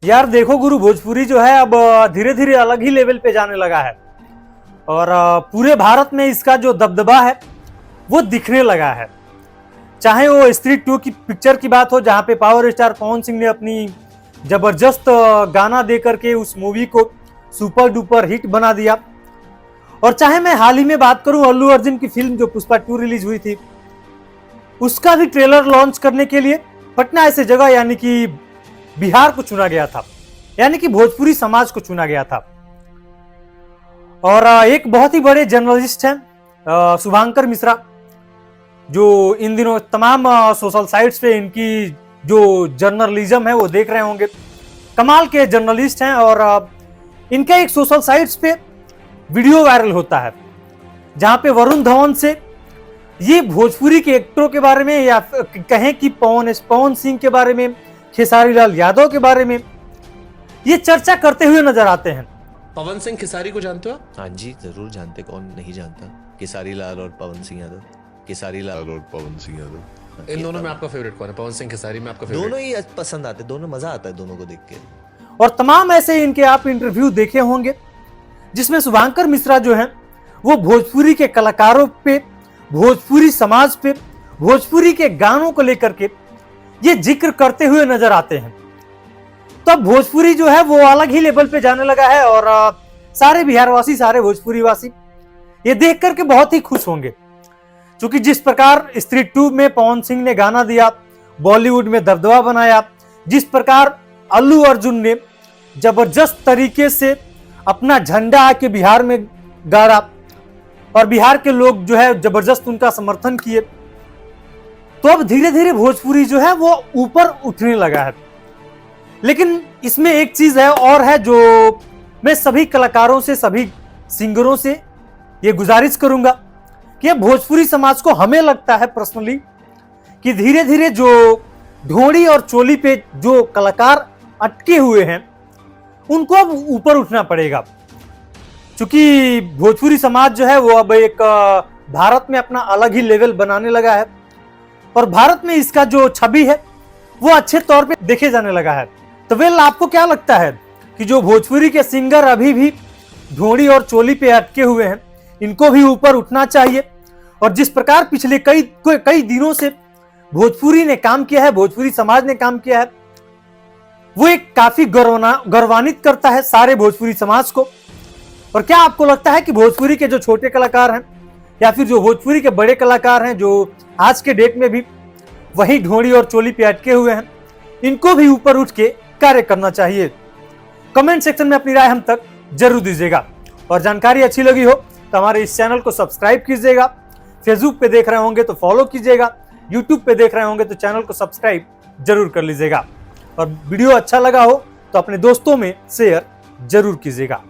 यार देखो गुरु, भोजपुरी जो है अब धीरे धीरे अलग ही लेवल पे जाने लगा है और पूरे भारत में इसका जो दबदबा है वो दिखने लगा है। चाहे वो स्त्री 2 की पिक्चर की बात हो, जहां पे पावर स्टार पवन सिंह ने अपनी जबरदस्त गाना दे करके उस मूवी को सुपर डुपर हिट बना दिया, और चाहे मैं हाल ही में बात करूं अल्लू अर्जुन की फिल्म जो पुष्पा 2 रिलीज हुई थी, उसका भी ट्रेलर लॉन्च करने के लिए पटना ऐसी जगह यानी कि बिहार को चुना गया था, यानी कि भोजपुरी समाज को चुना गया था। और एक बहुत ही बड़े जर्नलिस्ट हैं शुभांकर मिश्रा, जो इन दिनों तमाम सोशल साइट्स पे इनकी जो जर्नलिज्म है वो देख रहे होंगे। कमाल के जर्नलिस्ट हैं और इनका एक सोशल साइट्स पे वीडियो वायरल होता है जहां पे वरुण धवन से ये भोजपुरी के एक्टरों के बारे में या कहें कि पवन सिंह के बारे में, खेसारी लाल यादव के बारे में ये चर्चा करते हुए नजर आते हैं। पवन सिंह खेसारी को जानते हो? हाँ जी जरूर जानते, कौन नहीं जानता। खेसारी लाल और पवन सिंह यादव। खेसारी लाल और पवन सिंह यादव। इन दोनों में आपका फेवरेट कौन है? पवन सिंह खेसारी में आपका फेवरेट? दोनों ही पसंद आते, दोनों मजा आता है दोनों को देख के। और तमाम ऐसे इनके आप इंटरव्यू देखे होंगे जिसमें शुभांकर मिश्रा जो है वो भोजपुरी के कलाकारों पे, भोजपुरी समाज पे, भोजपुरी के गानों को लेकर के ये जिक्र करते हुए नजर आते हैं। तो अब भोजपुरी जो है वो अलग ही लेवल पे जाने लगा है और सारे बिहारवासी, सारे भोजपुरी वासी ये देख करके बहुत ही खुश होंगे, क्योंकि जिस प्रकार स्त्री 2 में पवन सिंह ने गाना दिया, बॉलीवुड में दबदबा बनाया, जिस प्रकार अल्लू अर्जुन ने जबरदस्त तरीके से अपना झंडा आके बिहार में गाड़ा और बिहार के लोग जो है जबरदस्त उनका समर्थन किए, तो अब धीरे धीरे भोजपुरी जो है वो ऊपर उठने लगा है। लेकिन इसमें एक चीज है और है जो मैं सभी कलाकारों से, सभी सिंगरों से ये गुजारिश करूंगा कि अब भोजपुरी समाज को, हमें लगता है पर्सनली कि धीरे धीरे जो ढोड़ी और चोली पे जो कलाकार अटके हुए हैं उनको अब ऊपर उठना पड़ेगा, क्योंकि भोजपुरी समाज जो है वो अब एक भारत में अपना अलग ही लेवल बनाने लगा है और भारत में इसका जो छवि है वो अच्छे तौर पे देखे जाने लगा है। तो वेल, आपको क्या लगता है कि जो भोजपुरी के सिंगर अभी भी ढोड़ी और चोली पे अटके हुए हैं, इनको भी ऊपर उठना चाहिए? और जिस प्रकार पिछले कई दिनों से भोजपुरी ने काम किया है, भोजपुरी समाज ने काम किया है, वो एक काफी गौरवान्वित करता है सारे भोजपुरी समाज को। और क्या आपको लगता है कि भोजपुरी के जो छोटे कलाकार हैं या फिर जो भोजपुरी के बड़े कलाकार हैं जो आज के डेट में भी वही ढोड़ी और चोली पे अटके हुए हैं, इनको भी ऊपर उठ के कार्य करना चाहिए? कमेंट सेक्शन में अपनी राय हम तक जरूर दीजिएगा और जानकारी अच्छी लगी हो तो हमारे इस चैनल को सब्सक्राइब कीजिएगा। फेसबुक पे देख रहे होंगे तो फॉलो कीजिएगा, यूट्यूब पे देख रहे होंगे तो चैनल को सब्सक्राइब जरूर कर लीजिएगा और वीडियो अच्छा लगा हो तो अपने दोस्तों में शेयर जरूर कीजिएगा।